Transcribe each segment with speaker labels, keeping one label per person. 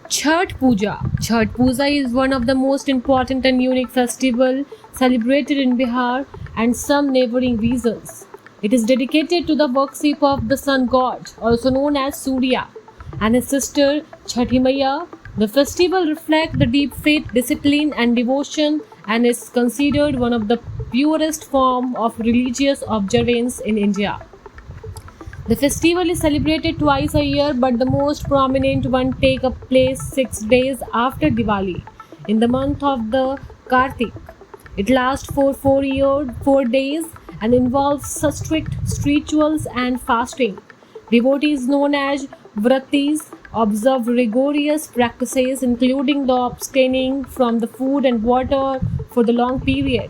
Speaker 1: Chhath Puja. Chhath Puja is one of the most important and unique festival celebrated in Bihar and some neighboring regions. It is dedicated to the worship of the sun god, also known as Surya, and his sister Chhathi Maiya. The festival reflects the deep faith, discipline, and devotion, and is considered one of the purest form of religious observance in India. The festival is celebrated twice a year, but the most prominent one takes place 6 days after Diwali, in the month of the Kartik. It lasts for 4 days and involves such strict rituals and fasting. Devotees known as Vratis observe rigorous practices, including the abstaining from the food and water for the long period.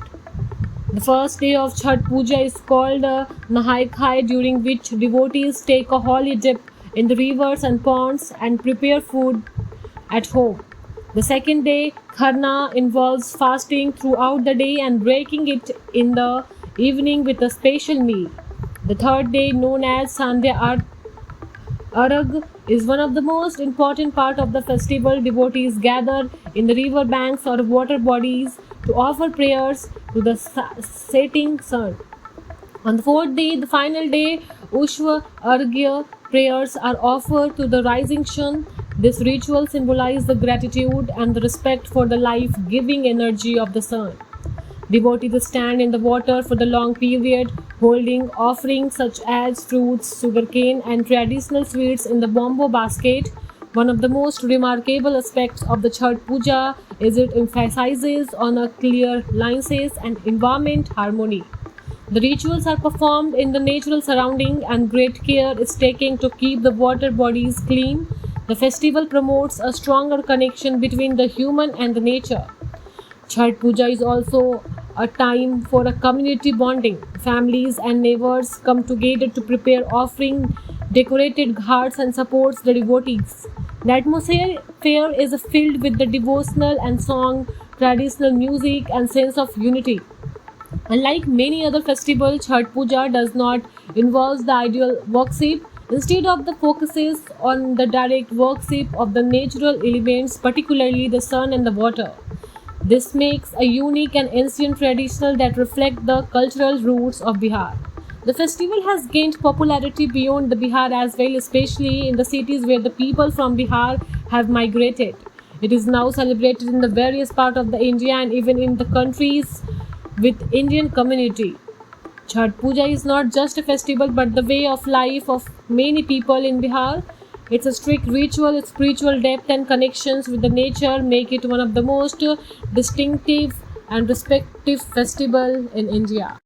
Speaker 1: The first day of Chhath Puja is called Nahai Khai, during which devotees take a holy dip in the rivers and ponds and prepare food at home. The second day, Kharna, involves fasting throughout the day and breaking it in the evening with a special meal. The third day, known as Sandhya Arag, is one of the most important part of the festival. Devotees gather in the river banks or water bodies to offer prayers to the setting sun. On the fourth day, the final day, Ushva Arghya prayers are offered to the rising sun. This ritual symbolizes the gratitude and the respect for the life-giving energy of the sun. Devotees stand in the water for the long period, holding offerings such as fruits, sugarcane, and traditional sweets in the bamboo basket. One of the most remarkable aspects of the Chhath Puja is it emphasizes on a clear lines and environment harmony. The rituals are performed in the natural surrounding and great care is taken to keep the water bodies clean. The festival promotes a stronger connection between the human and the nature. Chhath Puja is also a time for a community bonding. Families and neighbors come together to prepare offering, decorated ghats, and supports the devotees. The atmosphere is filled with the devotional and song, traditional music, and sense of unity. Unlike many other festivals, Chhath Puja does not involve the ideal worship. Instead of the focuses on the direct worship of the natural elements, particularly the sun and the water. This makes a unique and ancient tradition that reflect the cultural roots of Bihar. The festival has gained popularity beyond the Bihar as well, especially in the cities where the people from Bihar have migrated. It is now celebrated in the various parts of the India and even in the countries with Indian community. Chhath Puja is not just a festival but the way of life of many people in Bihar. It's a strict ritual, its spiritual depth and connections with the nature make it one of the most distinctive and respective festival in India.